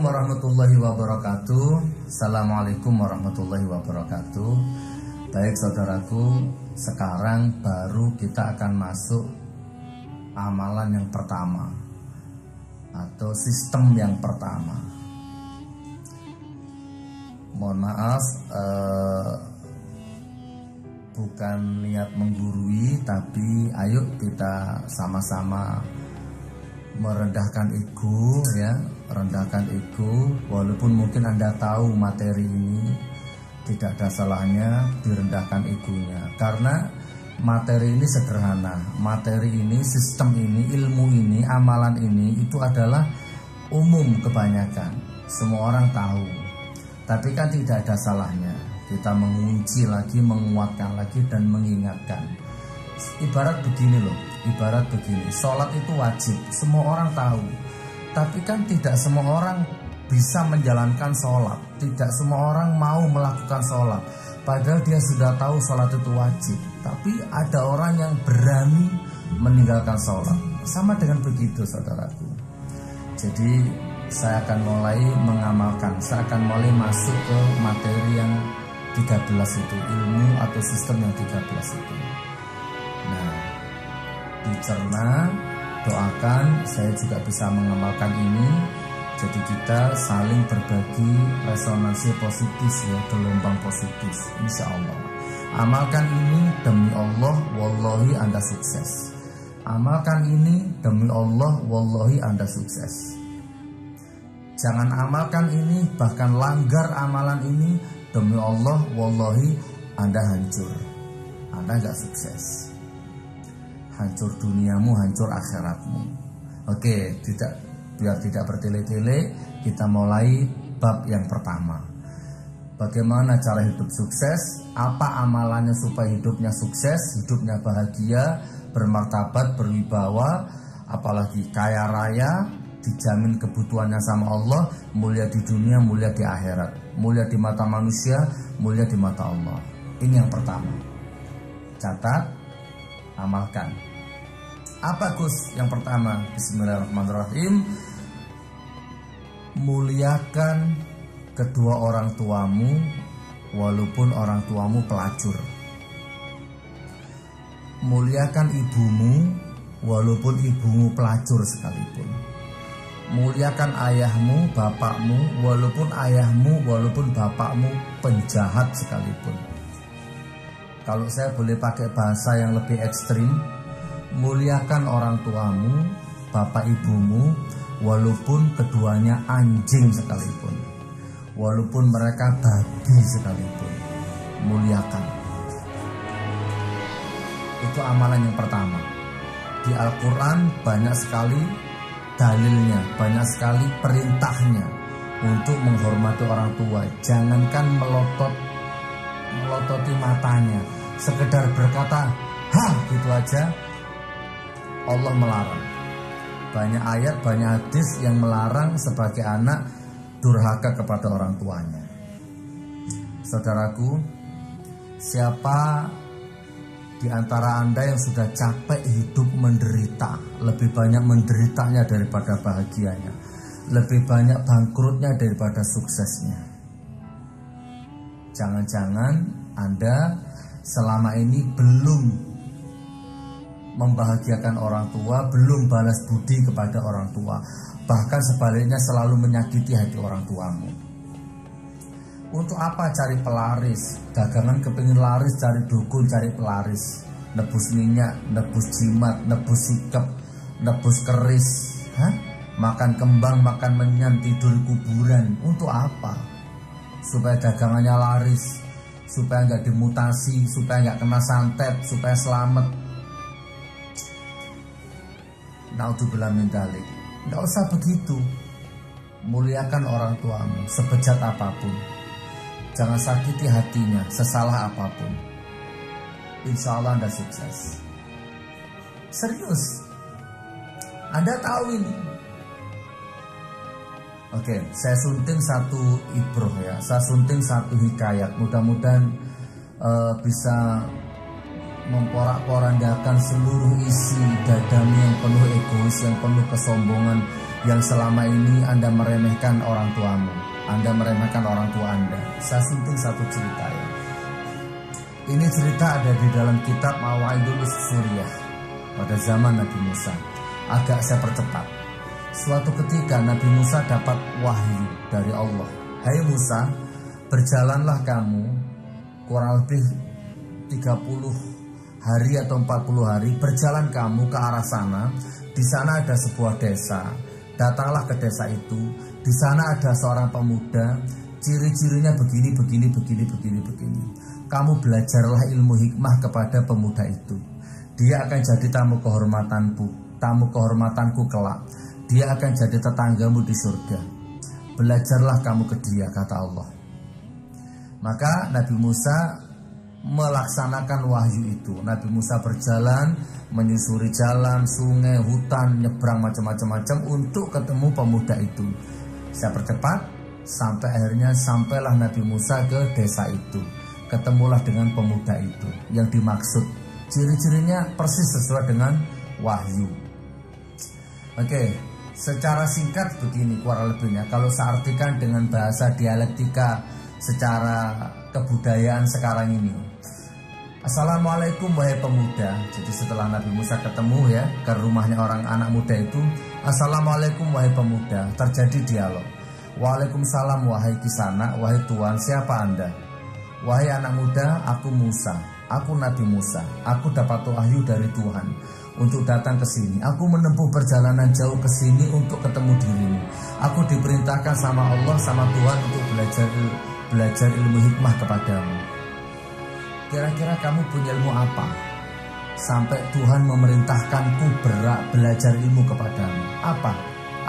warahmatullahi wabarakatuh. Assalamualaikum warahmatullahi wabarakatuh. Baik saudaraku, sekarang baru kita akan masuk amalan yang pertama atau sistem yang pertama. Mohon maaf, bukan niat menggurui, tapi ayo kita sama-sama merendahkan ego, ya, rendahkan ego. Walaupun mungkin Anda tahu materi ini, tidak ada salahnya direndahkan egonya, karena materi ini sederhana. Materi ini, sistem ini, ilmu ini, amalan ini itu adalah umum kebanyakan, semua orang tahu. Tapi kan tidak ada salahnya kita mengunci lagi, menguatkan lagi, dan mengingatkan. Ibarat begini loh, ibarat begini, sholat itu wajib, semua orang tahu. Tapi kan tidak semua orang bisa menjalankan sholat, tidak semua orang mau melakukan sholat, padahal dia sudah tahu sholat itu wajib. Tapi ada orang yang berani meninggalkan sholat. Sama dengan begitu saudaraku. Jadi saya akan mulai mengamalkan, saya akan mulai masuk ke materi yang 13 itu, ilmu atau sistem yang 13 itu. Nah, dicerna, doakan, saya juga bisa mengamalkan ini. Jadi kita saling berbagi resonansi positif, ya, gelombang positif, insya Allah. Amalkan ini demi Allah, wallahi Anda sukses. Amalkan ini demi Allah, wallahi Anda sukses. Jangan amalkan ini, bahkan langgar amalan ini, demi Allah, wallahi Anda hancur, Anda gak sukses. Hancur duniamu, hancur akhiratmu. Oke, biar tidak bertele-tele, kita mulai bab yang pertama. Bagaimana cara hidup sukses? Apa amalannya supaya hidupnya sukses, hidupnya bahagia, bermartabat, berwibawa, apalagi kaya raya, dijamin kebutuhannya sama Allah, mulia di dunia, mulia di akhirat, mulia di mata manusia, mulia di mata Allah. Ini yang pertama. Catat, amalkan. Apa Gus yang pertama? Bismillahirrahmanirrahim. Muliakan kedua orang tuamu walaupun orang tuamu pelacur. Muliakan ibumu walaupun ibumu pelacur sekalipun. Muliakan ayahmu, bapakmu walaupun bapakmu penjahat sekalipun. Kalau saya boleh pakai bahasa yang lebih ekstrim, muliakan orang tuamu, bapak ibumu, walaupun keduanya anjing sekalipun, walaupun mereka babi sekalipun, muliakan. Itu amalan yang pertama. Di Al-Quran banyak sekali dalilnya, banyak sekali perintahnya untuk menghormati orang tua. Jangankan melototi matanya, sekedar berkata "hah" gitu aja Allah melarang. Banyak ayat, banyak hadis yang melarang sebagai anak durhaka kepada orang tuanya. Saudaraku, siapa di antara Anda yang sudah capek hidup menderita, lebih banyak menderitanya daripada bahagianya, lebih banyak bangkrutnya daripada suksesnya? Jangan-jangan Anda selama ini belum membahagiakan orang tua, belum balas budi kepada orang tua, bahkan sebaliknya selalu menyakiti hati orang tuamu. Untuk apa cari pelaris? Dagangan kepingin laris, cari dukun, cari pelaris, nebus minyak, nebus jimat, nebus sikep, nebus keris, makan kembang, makan menyan, tidur kuburan. Untuk apa? Supaya dagangannya laris, supaya nggak dimutasi, supaya nggak kena santet, supaya selamat. Naudzubillah min dzalik. Nggak usah begitu. Muliakan orang tuamu sebejat apapun. Jangan sakiti hatinya sesalah apapun. Insya Allah Anda sukses. Serius, Anda tahu ini. Oke, saya sunting satu ibroh, ya. Saya sunting satu hikayat. Mudah-mudahan bisa memporak-porandakan seluruh isi dadamu yang penuh egois, yang penuh kesombongan, yang selama ini Anda meremehkan orang tuamu, Anda meremehkan orang tua Anda. Saya sunting satu cerita ya. Ini cerita ada di dalam kitab Mawaidul Suriyah pada zaman Nabi Musa. Agak saya percepat. Suatu ketika Nabi Musa dapat wahyu dari Allah. Hai Musa, berjalanlah kamu kurang lebih 30 hari atau 40 hari. Berjalan kamu ke arah sana. Di sana ada sebuah desa. Datanglah ke desa itu. Di sana ada seorang pemuda. Ciri-cirinya begini. Kamu belajarlah ilmu hikmah kepada pemuda itu. Dia akan jadi tamu kehormatanku kelak. Dia akan jadi tetanggamu di surga. Belajarlah kamu ke dia, kata Allah. Maka Nabi Musa melaksanakan wahyu itu. Nabi Musa berjalan, menyusuri jalan, sungai, hutan, nyebrang macam-macam untuk ketemu pemuda itu. Saya percepat, sampai akhirnya sampailah Nabi Musa ke desa itu. Ketemulah dengan pemuda itu. Yang dimaksud, ciri-cirinya persis sesuai dengan wahyu. Oke, secara singkat begini kurang lebihnya. Kalau saya artikan dengan bahasa dialektika secara kebudayaan sekarang ini. Assalamualaikum wahai pemuda. Jadi setelah Nabi Musa ketemu ya ke rumahnya orang anak muda itu, Assalamualaikum wahai pemuda. Terjadi dialog. Waalaikumsalam wahai kisana, wahai tuan, siapa Anda? Wahai anak muda, aku Musa. Aku Nabi Musa. Aku dapat wahyu dari Tuhan untuk datang ke sini. Aku menempuh perjalanan jauh ke sini untuk ketemu dirimu. Aku diperintahkan sama Allah, sama Tuhan untuk belajar ilmu hikmah kepadamu. Kira-kira kamu punya ilmu apa? Sampai Tuhan memerintahkanku belajar ilmu kepadamu. Apa?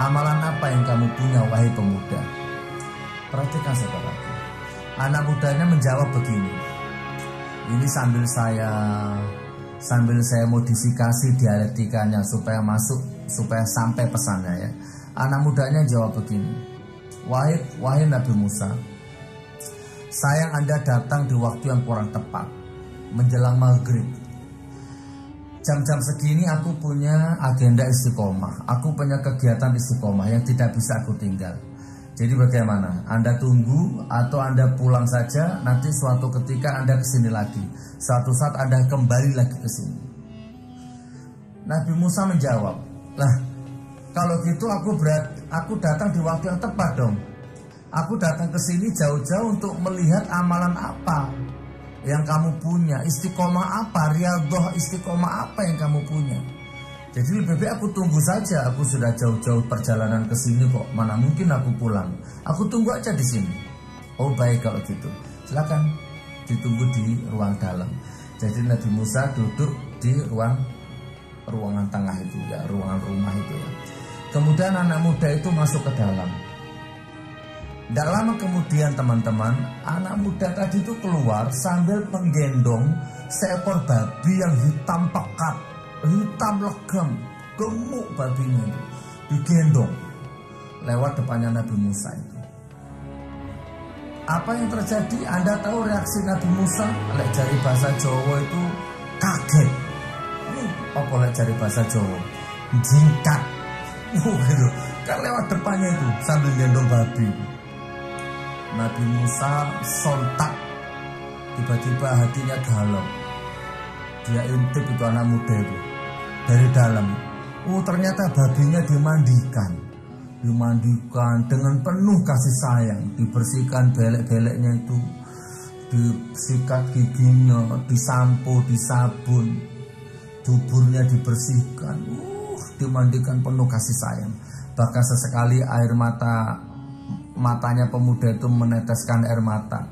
Amalan apa yang kamu punya wahai pemuda? Perhatikan saudaraku. Anak mudanya menjawab begini. Ini sambil saya modifikasi dialektikanya supaya masuk, supaya sampai pesannya ya. Anak mudanya jawab begini. Wahai Nabi Musa, sayang Anda datang di waktu yang kurang tepat, menjelang maghrib. Jam-jam segini aku punya agenda istiqomah. Aku punya kegiatan istiqomah yang tidak bisa aku tinggal. Jadi bagaimana? Anda tunggu atau Anda pulang saja, nanti suatu ketika Anda kesini lagi. Suatu saat Anda kembali lagi ke sini. Nabi Musa menjawab, lah kalau gitu aku datang di waktu yang tepat dong. Aku datang ke sini jauh-jauh untuk melihat amalan apa yang kamu punya, istiqomah apa, riyadhah istiqomah apa yang kamu punya. Jadi lebih baik aku tunggu saja. Aku sudah jauh-jauh perjalanan ke sini kok. Mana mungkin aku pulang. Aku tunggu aja di sini. Oh baik kalau gitu. Silakan ditunggu di ruang dalam. Jadi Nabi Musa duduk di ruangan tengah itu ya, ruangan rumah itu ya. Kemudian anak muda itu masuk ke dalam. Tidak lama kemudian teman-teman, anak muda tadi itu keluar sambil menggendong seekor babi yang hitam pekat, hitam legam, gemuk babinya itu, digendong lewat depannya Nabi Musa itu. Apa yang terjadi? Anda tahu reaksi Nabi Musa? Lek jari bahasa Jawa itu kaget. Apa lek jari bahasa Jawa? Jingkat. Gitu. Kan lewat depannya itu sambil gendong babi. Nabi Musa sontak, tiba-tiba hatinya galau. Dia intip itu anak muda itu dari dalam. Ternyata babinya dimandikan dengan penuh kasih sayang, dibersihkan belek-beleknya itu, disikat giginya, disampo, disabun, duburnya dibersihkan, dimandikan penuh kasih sayang. Bahkan sesekali air matanya pemuda itu meneteskan air mata,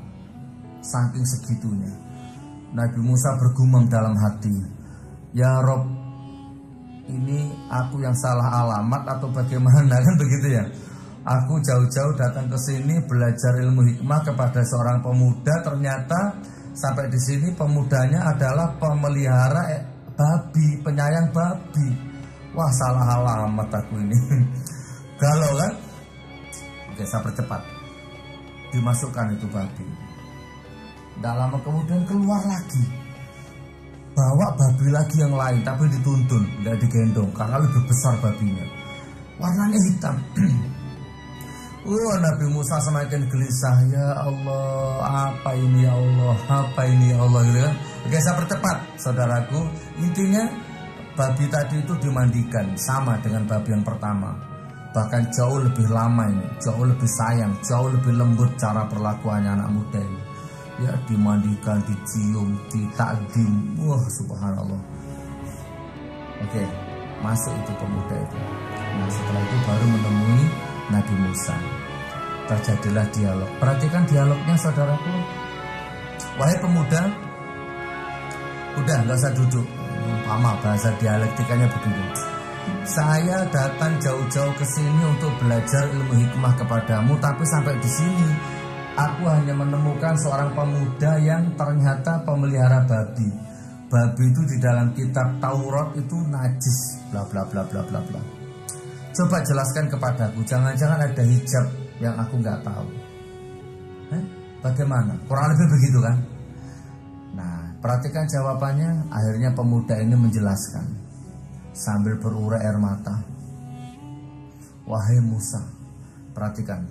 saking segitunya. Nabi Musa bergumam dalam hati, ya Rob, ini aku yang salah alamat atau bagaimana, kan begitu ya. Aku jauh-jauh datang ke sini belajar ilmu hikmah kepada seorang pemuda, ternyata sampai di sini pemudanya adalah pemelihara babi, penyayang babi. Wah, salah alamat aku ini. Galau kan? Oke, saya percepat. Dimasukkan itu babi. Tidak lama kemudian keluar lagi, bawa babi lagi yang lain, tapi dituntun, tidak digendong karena lebih besar babinya. warnanya hitam. Nabi Musa semakin gelisah. Ya Allah, apa ini ya Allah, apa ini ya Allah, gitu kan. Oke, saya percepat saudaraku. Intinya babi tadi itu dimandikan sama dengan babi yang pertama, bahkan jauh lebih lama ini, jauh lebih sayang, jauh lebih lembut cara perlakuannya anak muda ini. Ya, dimandikan, dicium, ditakdim. Wah, subhanallah. Oke, masuk itu pemuda itu. Nah, setelah itu baru menemui Nabi Musa. Terjadilah dialog. Perhatikan dialognya saudaraku. Wahai pemuda, udah gak usah duduk. Umpama bahasa dialektikanya begini. Saya datang jauh-jauh ke sini untuk belajar ilmu hikmah kepadamu, tapi sampai di sini aku hanya menemukan seorang pemuda yang ternyata pemelihara babi. Babi itu di dalam kitab Taurat itu najis, bla bla bla bla bla bla. Coba jelaskan kepadaku, jangan-jangan ada hijab yang aku nggak tahu. Bagaimana? Kurang lebih begitu kan? Nah, perhatikan jawabannya. Akhirnya pemuda ini menjelaskan sambil berurai air mata. Wahai Musa, perhatikan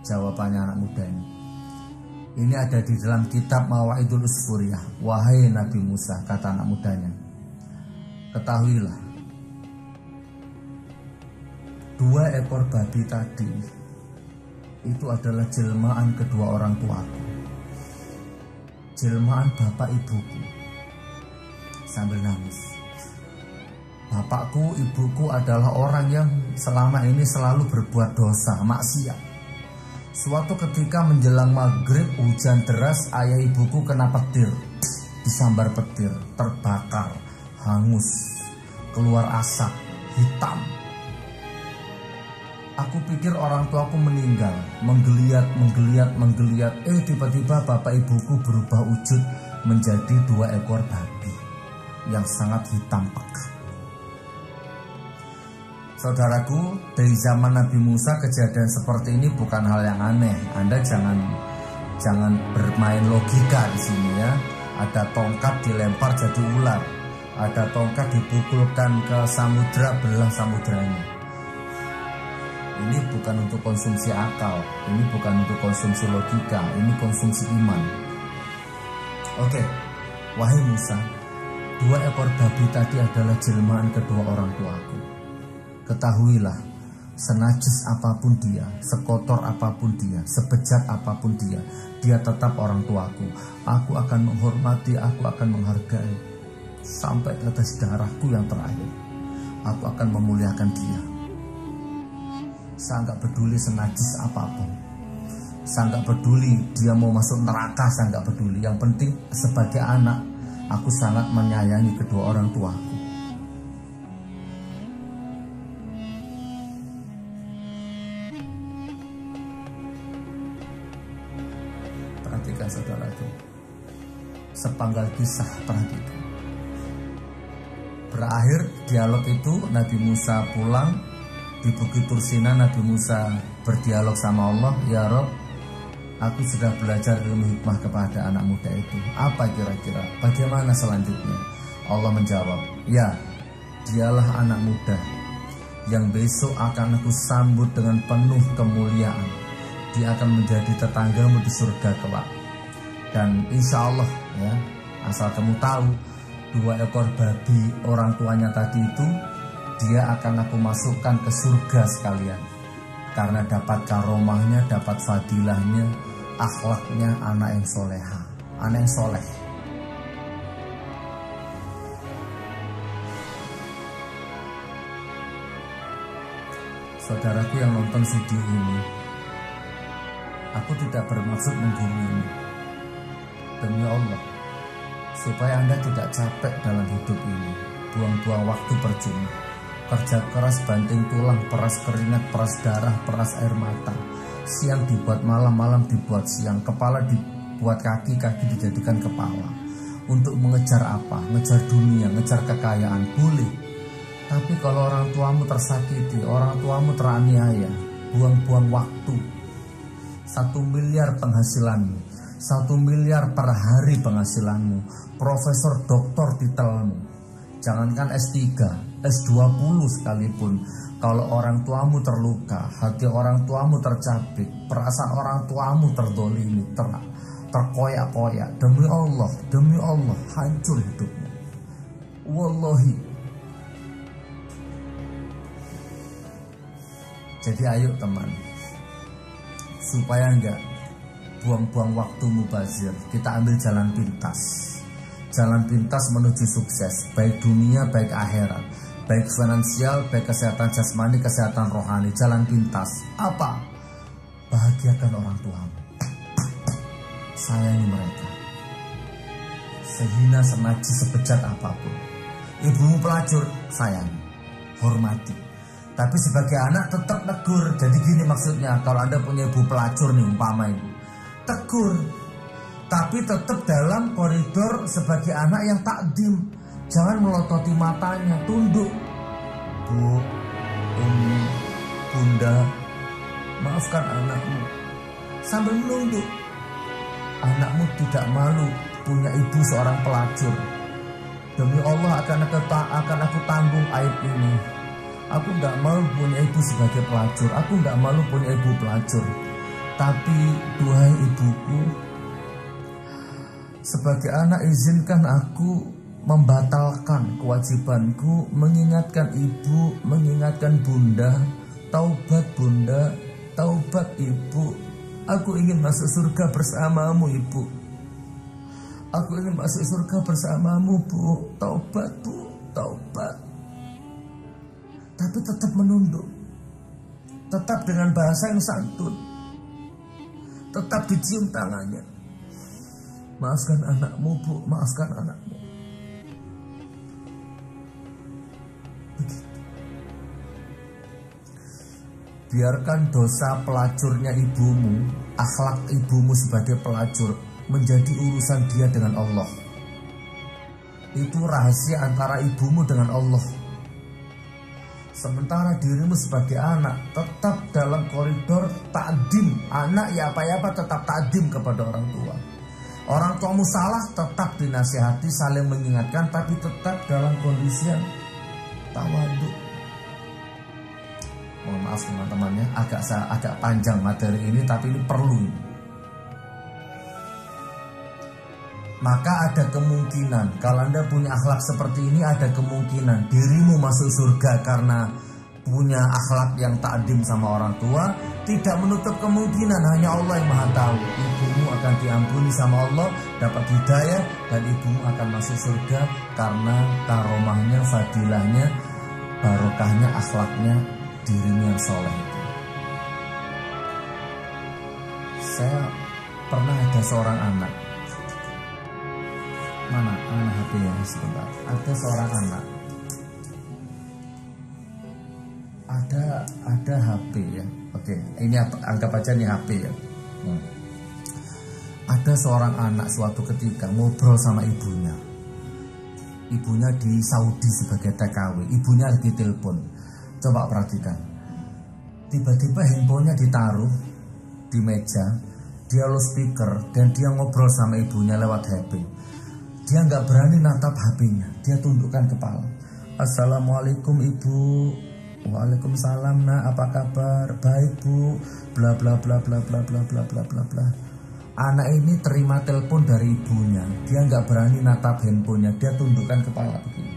jawabannya anak muda ini. Ini ada di dalam kitab Mawaidul Usfuriyah. Wahai Nabi Musa, kata anak mudanya, ketahuilah, 2 ekor babi tadi itu adalah jelmaan kedua orang tuaku, jelmaan bapak ibuku. Sambil nangis. Bapakku, ibuku adalah orang yang selama ini selalu berbuat dosa, maksiat. Suatu ketika menjelang maghrib, hujan deras, ayah ibuku kena petir, disambar petir, terbakar, hangus, keluar asap hitam. Aku pikir orang tuaku meninggal, menggeliat. Tiba-tiba bapak ibuku berubah wujud menjadi 2 ekor babi yang sangat hitam pekat. Saudaraku, dari zaman Nabi Musa kejadian seperti ini bukan hal yang aneh. Anda jangan bermain logika di sini ya. Ada tongkat dilempar jadi ular, ada tongkat dipukulkan ke samudra, belah samudranya. Ini bukan untuk konsumsi akal, ini bukan untuk konsumsi logika, ini konsumsi iman. Oke, wahai Musa, 2 ekor babi tadi adalah jelmaan kedua orang tuaku. Ketahuilah, senajis apapun dia, sekotor apapun dia, sebejat apapun dia tetap orang tuaku. Aku akan menghormati, aku akan menghargai sampai tetes darahku yang terakhir. Aku akan memuliakan dia. Saya nggak peduli senajis apapun, saya nggak peduli dia mau masuk neraka, saya nggak peduli. Yang penting sebagai anak, aku sangat menyayangi kedua orang tuaku. Perhatikan saudara itu, sepanggal kisah, perhatikan. Berakhir dialog itu, Nabi Musa pulang. Di Bukit Tursina Nabi Musa berdialog sama Allah. Ya Rob, aku sudah belajar ilmu hikmah kepada anak muda itu. Apa kira-kira? Bagaimana selanjutnya? Allah menjawab, ya, dialah anak muda yang besok akan aku sambut dengan penuh kemuliaan. Dia akan menjadi tetanggamu di surga kelak. Dan insya Allah ya, asal kamu tahu, 2 ekor babi orang tuanya tadi itu, dia akan aku masukkan ke surga sekalian. Karena dapat karomahnya, dapat fadilahnya, akhlaknya anak yang soleha, anak yang soleh. Saudaraku yang nonton video ini, aku tidak bermaksud menggurui. Demi Allah, supaya Anda tidak capek dalam hidup ini, buang-buang waktu percuma. Kerja keras, banting tulang, peras keringat, peras darah, peras air mata. Siang dibuat malam, malam dibuat siang. Kepala dibuat kaki, kaki dijadikan kepala. Untuk mengejar apa? Ngejar dunia, ngejar kekayaan, boleh. Tapi kalau orang tuamu tersakiti, orang tuamu teraniaya, buang-buang waktu. 1 miliar penghasilanmu, 1 miliar per hari penghasilanmu, profesor doktor titelmu. Jangankan S3, S20 sekalipun, Kalau orang tuamu terluka, hati orang tuamu tercabik, perasaan orang tuamu terdolimi, terkoyak-koyak, demi Allah, hancur hidupmu. Wallahi. Jadi ayo teman, supaya enggak buang-buang waktu mubazir, kita ambil jalan pintas. Jalan pintas menuju sukses, baik dunia, baik akhirat, baik finansial, baik kesehatan jasmani, kesehatan rohani. Jalan pintas apa? Bahagiakan orang tuamu, sayangi mereka, sehina senaji sebejat apapun. Ibumu pelacur, sayangi, hormati. Tapi sebagai anak tetap tegur. Jadi gini maksudnya, kalau Anda punya ibu pelacur nih umpama ini, tegur, tapi tetap dalam koridor sebagai anak yang takdim. Jangan melototi matanya, tunduk. Bu, Umi, Bunda, maafkan anakmu, sambil menunduk. Anakmu tidak malu punya ibu seorang pelacur. Demi Allah akan aku tanggung aib ini. Aku gak malu punya ibu sebagai pelacur. Aku gak malu punya ibu pelacur. Tapi duhai ibuku, sebagai anak izinkan aku membatalkan kewajibanku, mengingatkan ibu, mengingatkan bunda. Taubat bunda, taubat ibu. Aku ingin masuk surga bersamamu ibu. Aku ingin masuk surga bersamamu bu. Taubat bu, taubat. Tapi tetap menunduk, tetap dengan bahasa yang santun, tetap dicium tangannya. Maafkan anakmu bu, maafkan anakmu. Begitu. Biarkan dosa pelacurnya ibumu, akhlak ibumu sebagai pelacur menjadi urusan dia dengan Allah. Itu rahasia antara ibumu dengan Allah. Sementara dirimu sebagai anak tetap dalam koridor takdim. Anak ya apa tetap takdim kepada orang tua. Orang tuamu salah tetap dinasihati, saling mengingatkan, tapi tetap dalam kondisi yang tawadhu. Mohon maaf teman-temannya, agak panjang materi ini, tapi ini perlu. Maka ada kemungkinan, kalau Anda punya akhlak seperti ini, ada kemungkinan dirimu masuk surga karena punya akhlak yang takdim sama orang tua. Tidak menutup kemungkinan, hanya Allah yang maha tahu, ibumu akan diampuni sama Allah, dapat hidayah, dan ibumu akan masuk surga karena karomahnya, fadilahnya, barokahnya, akhlaknya dirimu yang soleh itu. Saya pernah ada seorang anak. Mana HP ya, sebentar. Ada seorang anak, ada HP ya. Oke, ini anggap aja nih HP ya. Ada seorang anak suatu ketika ngobrol sama ibunya. Ibunya di Saudi sebagai TKW. Ibunya lagi telepon. Coba perhatikan. Tiba-tiba handphonenya ditaruh di meja, dia loudspeaker, dan dia ngobrol sama ibunya lewat HP. Dia nggak berani natap HP-nya. Dia tundukkan kepala. Assalamualaikum ibu. Waalaikumsalam nak, apa kabar? Baik bu. Bla bla bla bla bla bla bla bla bla bla. Anak ini terima telepon dari ibunya. Dia nggak berani natap handphonenya. Dia tundukkan kepala begini.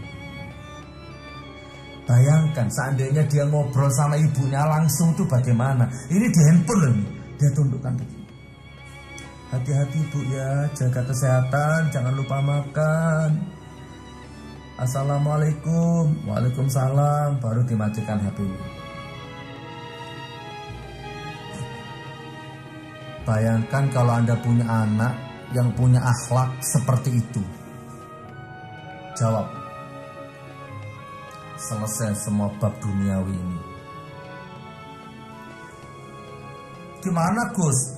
Bayangkan seandainya dia ngobrol sama ibunya langsung tuh bagaimana? Ini di handphone loh. Dia tundukkan begini. Hati-hati bu ya, jaga kesehatan, jangan lupa makan. Assalamualaikum. Waalaikumsalam. Baru dimatikan HP-nya. Bayangkan kalau Anda punya anak yang punya akhlak seperti itu. Jawab. Selesai semua bab duniawi ini. Gimana Gus?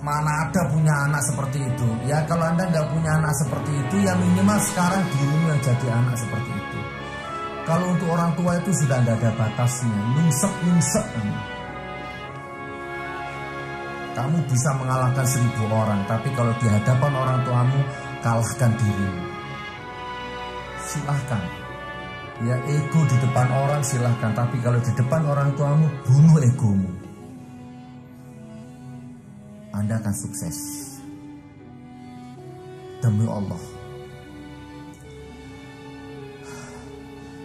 Mana ada punya anak seperti itu? Ya kalau Anda nggak punya anak seperti itu, ya minimal sekarang dirimu yang jadi anak seperti itu. Kalau untuk orang tua itu sudah nggak ada batasnya, nungsek. Kamu bisa mengalahkan 1000 orang, tapi kalau di hadapan orang tuamu, kalahkan dirimu. Silahkan. Ya ego di depan orang silahkan, tapi kalau di depan orang tuamu, bunuh egomu. Anda akan sukses. Demi Allah.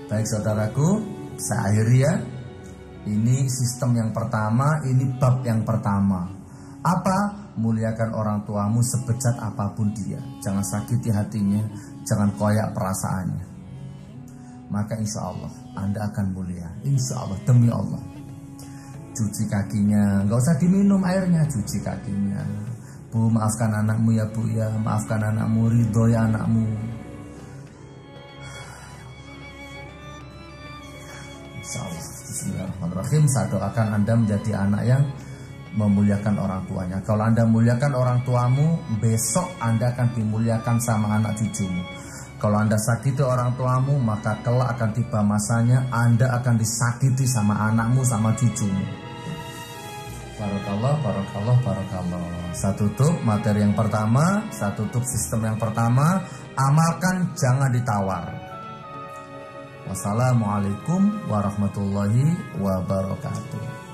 Baik saudaraku, saya akhiri ya. Ini sistem yang pertama, ini bab yang pertama. Apa? Muliakan orang tuamu sebejat apapun dia. Jangan sakiti hatinya, jangan koyak perasaannya. Maka insya Allah Anda akan mulia. Insya Allah, demi Allah. Cuci kakinya, nggak usah diminum airnya, cuci kakinya. Bu, maafkan anakmu ya bu ya, maafkan anakmu, ridhoi anakmu. Insya Allah. Bismillahirrahmanirrahim. Saya doakan Anda menjadi anak yang memuliakan orang tuanya. Kalau Anda muliakan orang tuamu, besok Anda akan dimuliakan sama anak cucumu. Kalau Anda sakiti orang tuamu, maka kelak akan tiba masanya Anda akan disakiti sama anakmu, sama cucumu. Barakallah, barakallah, barakallah. Saya tutup materi yang pertama, saya tutup sistem yang pertama. Amalkan, jangan ditawar. Wassalamualaikum warahmatullahi wabarakatuh.